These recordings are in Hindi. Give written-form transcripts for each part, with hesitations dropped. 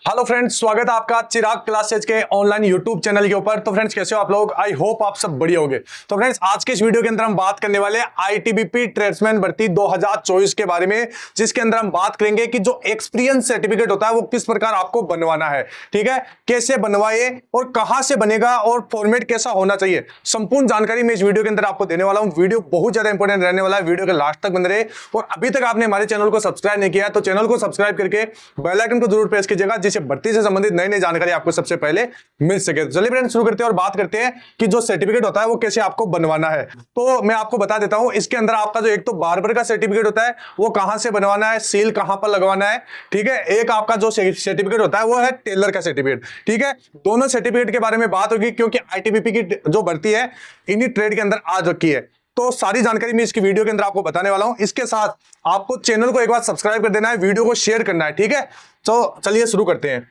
हेलो फ्रेंड्स, स्वागत है आपका चिराग क्लासेज के ऑनलाइन यूट्यूब चैनल के ऊपर। तो फ्रेंड्स, कैसे हो आप लोग? आई होप आप सब बढ़िया होंगे। तो फ्रेंड्स, आज के इस वीडियो के अंदर हम बात करने वाले आईटीबीपी ट्रेड्समैन भर्ती 2024 के बारे में, जिसके अंदर हम बात करेंगे कि जो एक्सपीरियंस सर्टिफिकेट होता है वो किस प्रकार आपको बनवाना है। ठीक है, कैसे बनवाए और कहां से बनेगा और फॉर्मेट कैसा होना चाहिए, संपूर्ण जानकारी मैं इस वीडियो के अंदर आपको देने वाला हूं। वीडियो बहुत ज्यादा इंपॉर्टेंट रहने वाला है, वीडियो के लास्ट तक बने रहे। और अभी तक आपने हमारे चैनल को सब्सक्राइब नहीं किया है तो चैनल को सब्सक्राइब करके बेल आइकन को जरूर प्रेस कीजिएगा, जिससे भर्ती से संबंधित नई नई जानकारी आपको सबसे पहले मिल सके। तो चलिए फ्रेंड्स, शुरू करते हैं और बात करते हैं कि जो सर्टिफिकेट होता है वो कैसे आपको बनवाना है। तो मैं आपको बता देता हूं, इसके अंदर आपका जो एक तो बार्बर का सर्टिफिकेट होता है वो कहां से बनवाना है, सील कहां पर लगवाना है। ठीक है, एक आपका जो सर्टिफिकेट होता है वो है टेलर का सर्टिफिकेट। ठीक है, दोनों सर्टिफिकेट के बारे में बात होगी क्योंकि आईटीबीपी की जो भर्ती है इन्हीं ट्रेड के अंदर आ रखी है। तो सारी जानकारी मैं इसकी वीडियो के अंदर आपको बताने वाला हूं। इसके साथ आपको चैनल को एक बार सब्सक्राइब कर देना है, वीडियो को शेयर करना है। ठीक है, तो चलिए शुरू करते हैं।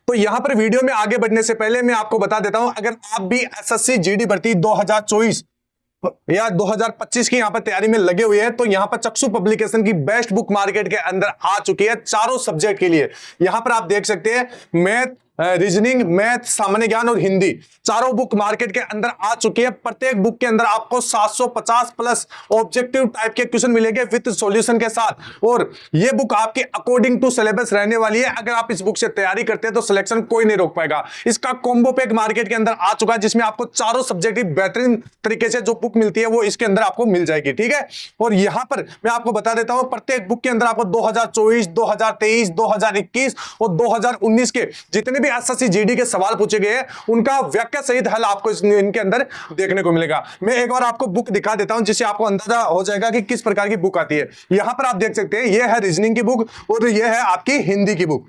तो यहां पर वीडियो में आगे बढ़ने से पहले मैं आपको बता देता हूं, अगर आप भी एसएससी जीडी भर्ती 2024 या 2025 की यहां पर तैयारी में लगे हुए हैं तो यहां पर चक्षु पब्लिकेशन की बेस्ट बुक मार्केट के अंदर आ चुकी है चारों सब्जेक्ट के लिए। यहां पर आप देख सकते हैं मैथ, रीजनिंग, मैथ, सामान्य ज्ञान और हिंदी, चारों बुक मार्केट के अंदर आ चुकी है। प्रत्येक बुक के अंदर आपको 750 प्लस ऑब्जेक्टिव टाइप के क्वेश्चन मिलेंगे विद सॉल्यूशन के साथ। और ये बुक आपके अकॉर्डिंग टू सिलेबस रहने वाली है। अगर आप इस बुक से तैयारी करते हैं तो सिलेक्शन कोई नहीं रोक पाएगा। इसका कॉम्बो पैक मार्केट के अंदर आ चुका है, जिसमें आपको चारों सब्जेक्ट की बेहतरीन तरीके से जो बुक मिलती है वो इसके अंदर आपको मिल जाएगी। ठीक है, और यहां पर मैं आपको बता देता हूं, प्रत्येक बुक के अंदर आपको 2024, 2023, 2021 और 2019 के जितने भी एसएससी जीडी के सवाल पूछे गए हैं उनका व्याख्या सहित हल आपको इनके अंदर देखने को मिलेगा। मैं एक बार आपको बुक दिखा देता हूं जिससे आपको अंदाजा हो जाएगा कि किस प्रकार की बुक आती है। यहां पर आप देख सकते हैं, यह है रीजनिंग की बुक और यह है आपकी हिंदी की बुक।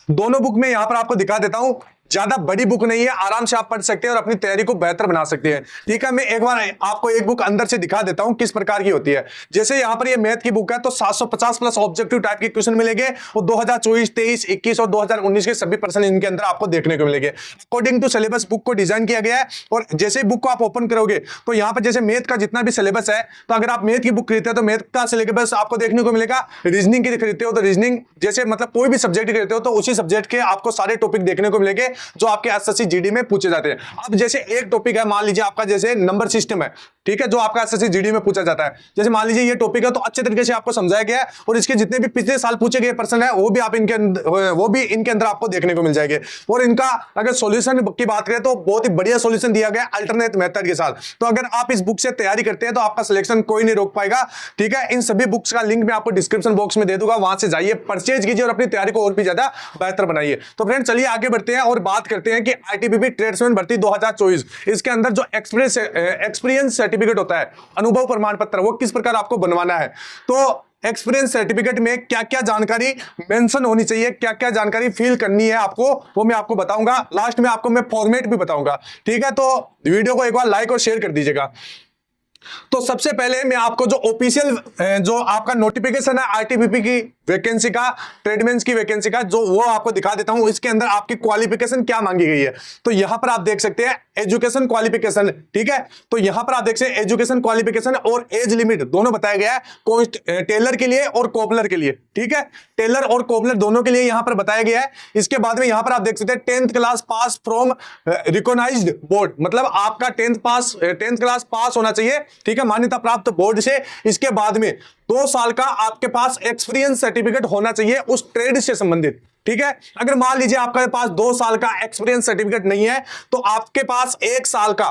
दोनों बुक में यहां पर आपको दिखा देता हूं, ज्यादा बड़ी बुक नहीं है, आराम से आप पढ़ सकते हैं और अपनी तैयारी को बेहतर बना सकते हैं। ठीक है, मैं एक बार आपको एक बुक अंदर से दिखा देता हूं किस प्रकार की होती है। जैसे यहां पर ये मैथ की बुक है तो 750 प्लस ऑब्जेक्टिव टाइप के क्वेश्चन मिलेंगे और 2024, 23, 21 और 2019 के सभी प्रश्न इनके अंदर आपको देखने को मिलेंगे। अकॉर्डिंग टू सिलेबस बुक को डिजाइन किया गया है। और जैसे बुक को आप ओपन करोगे तो यहां पर जैसे मैथ का जितना भी सिलेबस है, तो अगर आप मैथ की बुक खरीदते हो तो मैथ का सिलेबस आपको देखने को मिलेगा। रीजनिंग की खरीदते हो तो रीजनिंग, जैसे मतलब कोई भी सब्जेक्ट खरीदते हो तो उसी सब्जेक्ट के आपको सारे टॉपिक देखने को मिलेंगे जो आपके एसएससी जीडी में पूछे जाते हैं। अब जैसे एक टॉपिक है, मान लीजिए आपका जैसे नंबर सिस्टम है, ठीक है, जो आपका एसएससी जीडी में पूछा जाता है। जैसे मान लीजिए ये टॉपिक है तो अच्छे तरीके से आपको समझाया गया है और इसके जितने भी पिछले साल पूछे गए प्रश्न है वो भी इनके अंदर आपको देखने को मिल जाएंगे। और इनका अगर सॉल्यूशन की बात करें तो बहुत ही बढ़िया सॉल्यूशन दिया गया अल्टरनेट मेथड के साथ। तो अगर आप इस बुक से तैयारी करते हैं तो आपका सिलेक्शन कोई नहीं रोक पाएगा। ठीक है, इन सभी बुक्स का लिंक मैं आपको डिस्क्रिप्शन बॉक्स में दे दूंगा, वहां से जाइए, परचेज कीजिए और अपनी तैयारी को और भी ज्यादा बेहतर बनाइए। तो फ्रेंड, चलिए आगे बढ़ते हैं और बात करते हैं कि आईटीबीपी ट्रेड्समैन भर्ती 2024 इसके अंदर जो एक्सपीरियंस सर्टिफिकेट होता है, अनुभव प्रमाण पत्र, वो किस प्रकार आपको बनवाना है। तो एक्सपीरियंस सर्टिफिकेट में क्या क्या जानकारी मेंशन होनी चाहिए, क्या क्या जानकारी फिल करनी है आपको, वो मैं आपको बताऊंगा। लास्ट में आपको मैं फॉर्मेट भी बताऊंगा। ठीक है, तो वीडियो को एक बार लाइक और शेयर कर दीजिएगा। तो सबसे पहले मैं आपको जो ऑफिशियल जो आपका नोटिफिकेशन है आईटीबीपी की वैकेंसी का, ट्रेडमेंस की वैकेंसी का, जो वो आपको दिखा देता हूं। इसके अंदर आपकी क्वालिफिकेशन क्या मांगी गई है, तो यहां पर आप देख सकते हैं एजुकेशन क्वालिफिकेशन। ठीक है, तो यहां पर आप देख सकते हैं एजुकेशन क्वालिफिकेशन और एज लिमिट दोनों बताया गया है, टेलर के लिए और कोबलर के लिए। ठीक है, टेलर और कोबलर दोनों के लिए यहां पर बताया गया है। इसके बाद में यहां पर आप देख सकते हैं 10th class pass from recognised board, मतलब आपका 10th क्लास पास होना चाहिए। ठीक है, मान्यता प्राप्त बोर्ड से। इसके बाद में 2 साल का आपके पास एक्सपीरियंस सर्टिफिकेट होना चाहिए उस ट्रेड से संबंधित। ठीक है, अगर मान लीजिए आपके पास 2 साल का एक्सपीरियंस सर्टिफिकेट नहीं है तो आपके पास 1 साल का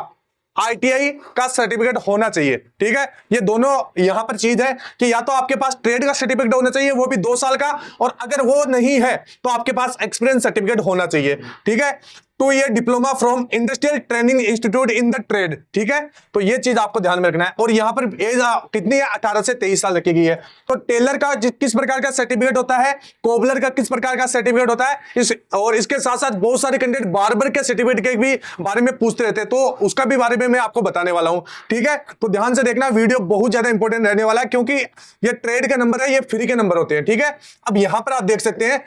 आईटीआई का सर्टिफिकेट होना चाहिए। ठीक है, ये दोनों यहां पर चीज है कि या तो आपके पास ट्रेड का सर्टिफिकेट होना चाहिए, वो भी 2 साल का, और अगर वो नहीं है तो आपके पास एक्सपीरियंस सर्टिफिकेट होना चाहिए। ठीक है, 2 year diploma from industrial training institute in the trade. ठीक है, तो ये चीज आपको ध्यान में रखना है। और यहां पर एज कितनी है, 18 से 23 साल रखी गई है। तो टेलर का किस प्रकार का सर्टिफिकेट होता है, कोबलर का किस प्रकार का सर्टिफिकेट होता है, और इसके साथ साथ बहुत सारे कैंडिडेट बार्बर के सर्टिफिकेट के भी बारे में पूछते रहते हैं, तो उसका भी बारे में मैं आपको बताने वाला हूं। ठीक है, तो ध्यान से देखना, वीडियो बहुत ज्यादा इंपॉर्टेंट रहने वाला है क्योंकि ये ट्रेड का नंबर है, ये फ्री के नंबर होते हैं। ठीक है, अब यहां पर आप देख सकते हैं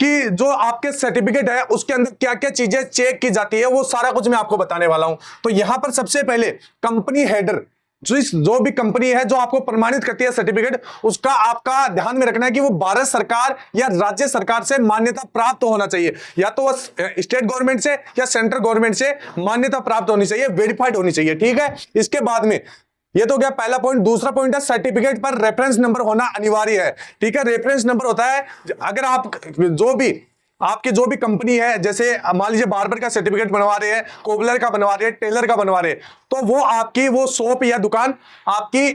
कि जो आपके सर्टिफिकेट है उसके अंदर क्या क्या चीजें चेक की जाती है, वो सारा कुछ मैं आपको बताने वाला हूं। तो यहां पर सबसे पहले कंपनी हेडर, जो भी कंपनी है जो आपको प्रमाणित करती है सर्टिफिकेट, उसका आपका ध्यान में रखना है कि वो भारत सरकार या राज्य सरकार से मान्यता प्राप्त होना चाहिए, या तो वो स्टेट गवर्नमेंट से या सेंट्रल गवर्नमेंट से मान्यता प्राप्त होनी चाहिए, वेरीफाइड होनी चाहिए। ठीक है, इसके बाद में ये तो गया पहला पॉइंट। दूसरा पॉइंट है सर्टिफिकेट पर रेफरेंस नंबर होना अनिवार्य है। ठीक है, रेफरेंस नंबर होता है अगर आप आपकी जो भी कंपनी है, जैसे मान लीजिए बार्बर का सर्टिफिकेट बनवा रहे हैं, कोबलर का बनवा रहे हैं, टेलर का बनवा रहे हैं, तो वो आपकी वो शॉप या दुकान आपकी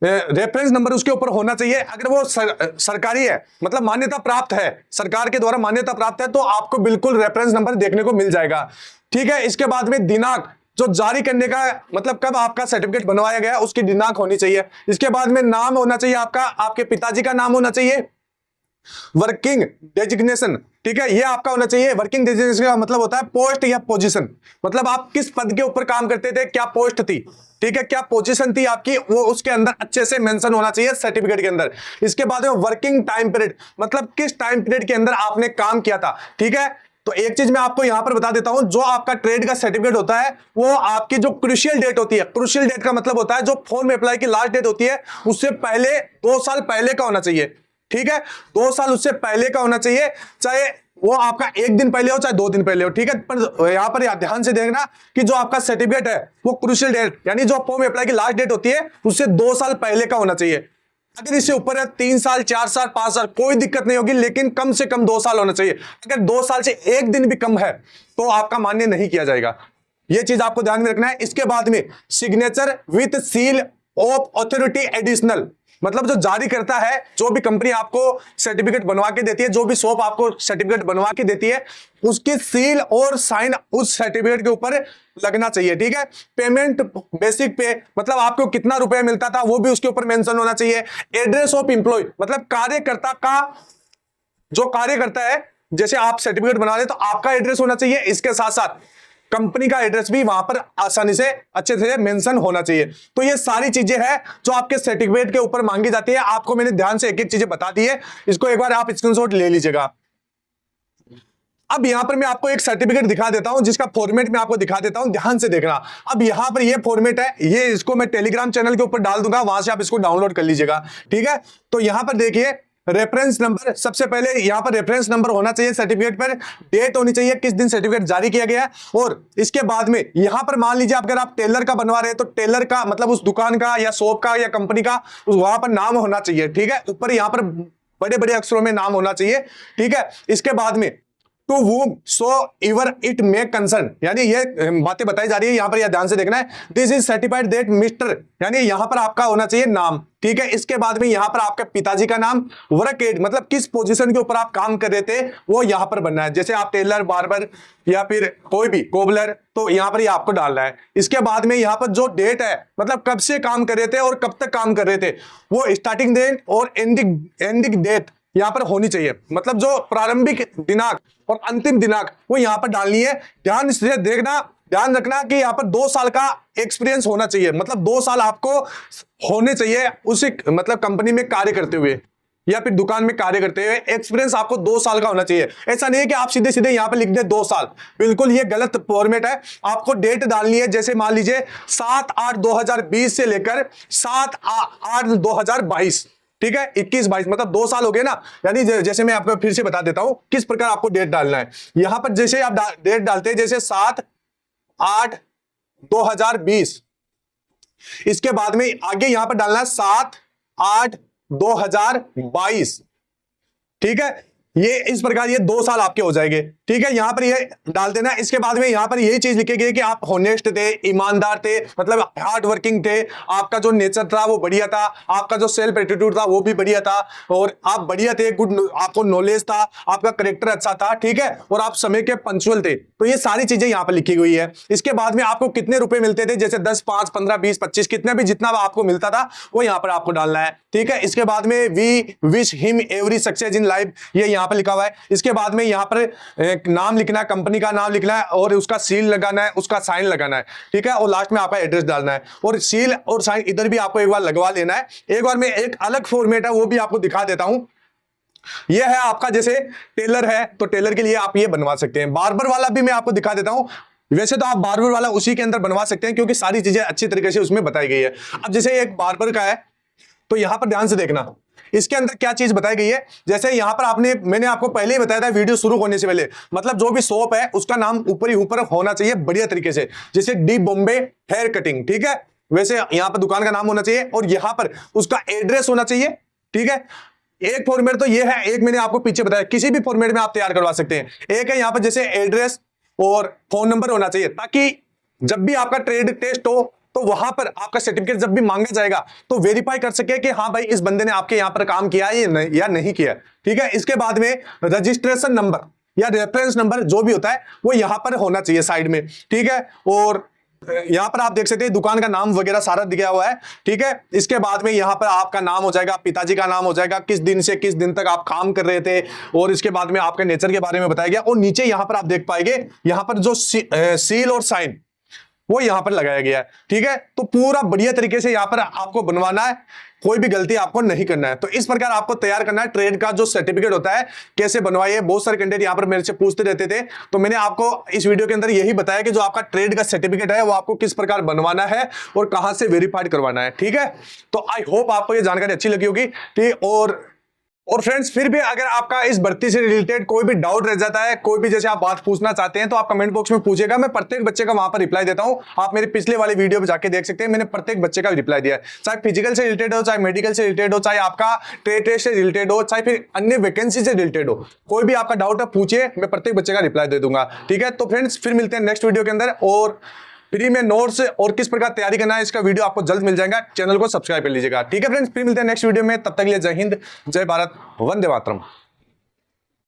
रेफरेंस नंबर उसके ऊपर होना चाहिए। अगर वो सरकारी है, मतलब मान्यता प्राप्त है, सरकार के द्वारा मान्यता प्राप्त है, तो आपको बिल्कुल रेफरेंस नंबर देखने को मिल जाएगा। ठीक है, इसके बाद में दिनांक जो जारी करने का, मतलब कब आपका सर्टिफिकेट बनवाया गया उसकी दिनांक होनी चाहिए। इसके बाद में नाम होना चाहिए आपका, आपके पिताजी का नाम होना चाहिए। वर्किंग डेजिग्नेशन, ठीक है, ये आपका होना चाहिए। वर्किंग डेजिग्नेशन का मतलब होता है पोस्ट या पोजीशन, मतलब आप किस पद के ऊपर काम करते थे, क्या पोस्ट थी, ठीक है, क्या पोजीशन थी आपकी, वो उसके अंदर अच्छे से मेंशन होना चाहिए सर्टिफिकेट के अंदर। इसके बाद में वर्किंग टाइम पीरियड, मतलब किस टाइम पीरियड के अंदर आपने काम किया था। ठीक है, तो एक चीज मैं आपको यहां पर बता देता हूं, जो आपका ट्रेड का सर्टिफिकेट होता है वो आपकी जो क्रूशियल डेट होती है, क्रूशियल डेट का मतलब होता है जो फॉर्म अप्लाई की लास्ट डेट होती है उससे पहले 2 साल पहले का होना चाहिए। ठीक है, 2 साल उससे पहले का होना चाहिए, चाहे वो आपका 1 दिन पहले हो चाहे 2 दिन पहले हो। ठीक है, पर यहां पर ध्यान से देखना कि जो आपका सर्टिफिकेट है वो क्रूशियल डेट, यानी जो फॉर्म अप्लाई की लास्ट डेट होती है उससे 2 साल पहले का होना चाहिए। अगर इससे ऊपर है 3 साल 4 साल 5 साल कोई दिक्कत नहीं होगी, लेकिन कम से कम 2 साल होना चाहिए। अगर 2 साल से 1 दिन भी कम है तो आपका मान्य नहीं किया जाएगा। यह चीज आपको ध्यान में रखना है। इसके बाद में signature with seal of authority additional, मतलब जो जारी करता है, जो भी कंपनी आपको सर्टिफिकेट बनवा के देती है, जो भी शॉप आपको सर्टिफिकेट बनवा के देती है, उसकी सील और साइन उस सर्टिफिकेट के ऊपर लगना चाहिए। ठीक है, पेमेंट बेसिक पे, मतलब आपको कितना रुपया मिलता था वो भी उसके ऊपर मेंशन होना चाहिए। एड्रेस ऑफ एम्प्लॉय, मतलब कार्यकर्ता का, जो कार्यकर्ता है, जैसे आप सर्टिफिकेट बना रहे तो आपका एड्रेस होना चाहिए, इसके साथ साथ कंपनी का एड्रेस भी वहां पर आसानी से अच्छे से मेंशन होना चाहिए। तो ये सारी चीजें हैं जो आपके सर्टिफिकेट के ऊपर मांगी जाती है। आपको मैंने ध्यान से एक एक चीजें बता दी है, इसको एक बार आप स्क्रीनशॉट ले लीजिएगा। अब यहां पर मैं आपको एक सर्टिफिकेट दिखा देता हूं, जिसका फॉर्मेट मैं आपको दिखा देता हूं, ध्यान से देखना। अब यहां पर ये फॉर्मेट है, ये इसको मैं टेलीग्राम चैनल के ऊपर डाल दूंगा, वहां से आप इसको डाउनलोड कर लीजिएगा। ठीक है, तो यहां पर देखिए रेफरेंस नंबर, सबसे पहले यहां पर रेफरेंस नंबर होना चाहिए सर्टिफिकेट पर, डेट होनी चाहिए किस दिन सर्टिफिकेट जारी किया गया है, और इसके बाद में यहां पर मान लीजिए अगर आप टेलर का बनवा रहे हैं तो टेलर का मतलब उस दुकान का या शॉप का या कंपनी का वहां पर नाम होना चाहिए। ठीक है, ऊपर यहां पर बड़े बड़े अक्षरों में नाम होना चाहिए। ठीक है, इसके बाद में to whom so ever it may concern, यानी ये बातें बताई जा रही है, यहां पर यह ध्यान से देखना है। This is certified that mister, यानी यहां पर आपका होना चाहिए नाम। ठीक है, इसके बाद में यहां पर आपके पिताजी का नाम, वर्क एज, मतलब किस पोजीशन के ऊपर आप काम कर रहे थे वो यहां पर बनना है, जैसे आप टेलर, बार्बर या फिर कोई भी कोबलर, तो यहां पर ये आपको डालना है। इसके बाद में यहां पर जो डेट है, मतलब कब से काम कर रहे थे और कब तक काम कर रहे थे, वो स्टार्टिंग डेट और एंडिंग डेट यहां पर होनी चाहिए, मतलब जो प्रारंभिक दिनांक और अंतिम दिनांक वो यहां पर डालनी है। ध्यान से देखना, ध्यान रखना कि यहां पर 2 साल का एक्सपीरियंस होना चाहिए, मतलब 2 साल आपको होने चाहिए उसी मतलब कंपनी में कार्य करते हुए या फिर दुकान में कार्य करते हुए, एक्सपीरियंस आपको 2 साल का होना चाहिए। ऐसा नहीं है कि आप सीधे सीधे यहां पर लिख दे 2 साल, बिल्कुल ये गलत फॉर्मेट है। आपको डेट डालनी है, जैसे मान लीजिए 7/8/2020 से लेकर 7/8/2022। ठीक है, 21-22 मतलब 2 साल हो गए ना, यानी जैसे मैं आपको फिर से बता देता हूं किस प्रकार आपको डेट डालना है। यहां पर जैसे आप डेट डालते हैं, जैसे 7/8/2020, इसके बाद में आगे यहां पर डालना है 7/8/2022। ठीक है, ये इस प्रकार ये 2 साल आपके हो जाएंगे। ठीक है, यहां पर ये डाल देना। इसके बाद में यहां पर यही चीज लिखेगी कि आप होनेस्ट थे, ईमानदार थे, मतलब हार्ड वर्किंग थे, आपका जो नेचर था वो बढ़िया था, आपका जो सेल्फ एटीट्यूड था वो भी बढ़िया था, और आप बढ़िया थे, गुड, आपको नॉलेज था, आपका करेक्टर अच्छा था। ठीक है, और आप समय के पंक्चुअल थे। तो ये सारी चीजें यहां पर लिखी हुई है। इसके बाद में आपको कितने रुपए मिलते थे, जैसे 10, 5, 15, 20, 25, कितना भी जितना आपको मिलता था वो यहां पर आपको डालना है। ठीक है, इसके बाद में we wish him every success in life, ये यहां पर लिखा हुआ है। इसके बाद में यहां पर नाम लिखना है, कंपनी का नाम लिखना है, और उसका सील लगाना है, उसका साइन लगाना है। ठीक है, और लास्ट में आपका एड्रेस डालना है, और सील और साइन इधर भी आपको एक बार लगवा लेना है। एक बार मैं एक अलग फॉर्मेट है वो भी आपको दिखा देता हूं। यह है आपका, जैसे टेलर है तो टेलर के लिए आप ये बनवा सकते हैं। बार्बर वाला भी मैं आपको दिखा देता हूं। वैसे तो आप बार्बर वाला उसी के अंदर बनवा सकते हैं क्योंकि सारी चीजें अच्छी तरीके से उसमें बताई गई है। अब जैसे एक बार्बर का है तो यहां पर ध्यान से देखना इसके अंदर क्या चीज बताई गई है। जैसे यहां पर मैंने आपको पहले ही बताया था वीडियो शुरू होने से पहले, मतलब जो भी शॉप है उसका नाम ऊपर ही ऊपर होना चाहिए बढ़िया तरीके से, जैसे डी बॉम्बे हेयर कटिंग, ठीक है। वैसे यहां पर दुकान का नाम होना चाहिए और यहां पर उसका एड्रेस होना चाहिए, ठीक है। एक फॉर्मेट तो ये है, एक मैंने आपको पीछे बताया, किसी भी फॉर्मेट में आप तैयार करवा सकते हैं। एक है यहां पर जैसे एड्रेस और फोन नंबर होना चाहिए, ताकि जब भी आपका ट्रेड टेस्ट हो तो वहां पर आपका सर्टिफिकेट जब भी मांगा जाएगा तो वेरीफाई कर सके कि हाँ भाई इस बंदे ने आपके यहां पर काम किया है या नहीं किया, ठीक है। इसके बाद में रजिस्ट्रेशन नंबर या रेफरेंस नंबर जो भी होता है वो यहां पर होना चाहिए साइड में, ठीक है। और यहां पर आप देख सकते हैं दुकान का नाम वगैरह सारा दिया हुआ है, ठीक है। इसके बाद में यहां पर आपका नाम हो जाएगा, पिताजी का नाम हो जाएगा, किस दिन से किस दिन तक आप काम कर रहे थे, और इसके बाद में आपके नेचर के बारे में बताया गया। और नीचे यहां पर आप देख पाएंगे यहां पर जो सील और साइन वो यहां पर लगाया गया है, ठीक है। तो पूरा बढ़िया तरीके से यहां पर आपको बनवाना है, कोई भी गलती आपको नहीं करना है। तो इस प्रकार आपको तैयार करना है ट्रेड का जो सर्टिफिकेट होता है, कैसे बनवाइए। बहुत सारे कैंडिडेट यहां पर मेरे से पूछते रहते थे, तो मैंने आपको इस वीडियो के अंदर यही बताया कि जो आपका ट्रेड का सर्टिफिकेट है वो आपको किस प्रकार बनवाना है और कहां से वेरीफाइड करवाना है, ठीक है। तो आई होप आपको ये जानकारी अच्छी लगी होगी, ठीक। और फ्रेंड्स फिर भी अगर आपका इस भर्ती से रिलेटेड कोई भी डाउट रह जाता है, कोई भी जैसे आप बात पूछना चाहते हैं, तो आप कमेंट बॉक्स में पूछेगा, मैं प्रत्येक बच्चे का वहां पर रिप्लाई देता हूं। आप मेरे पिछले वाले वीडियो पे जाके देख सकते हैं, मैंने प्रत्येक बच्चे का रिप्लाई दिया है, चाहे फिजिकल से रिलेटेड हो, चाहे मेडिकल से रिलेटेड हो, चाहे आपका ट्रेड टेस्ट से रिलेटेड हो, चाहे फिर अन्य वैकेंसी से रिलेटेड हो। कोई भी आपका डाउट है पूछिए, मैं प्रत्येक बच्चे का रिप्लाई दे दूंगा, ठीक है। तो फ्रेंड्स फिर मिलते हैं नेक्स्ट वीडियो के अंदर, और फ्री में नोट्स और किस प्रकार तैयारी करना है इसका वीडियो आपको जल्द मिल जाएगा। चैनल को सब्सक्राइब कर लीजिएगा, ठीक है फ्रेंड्स। फिर मिलते हैं नेक्स्ट वीडियो में, तब तक के लिए जय हिंद, जय भारत, वंदे मातरम।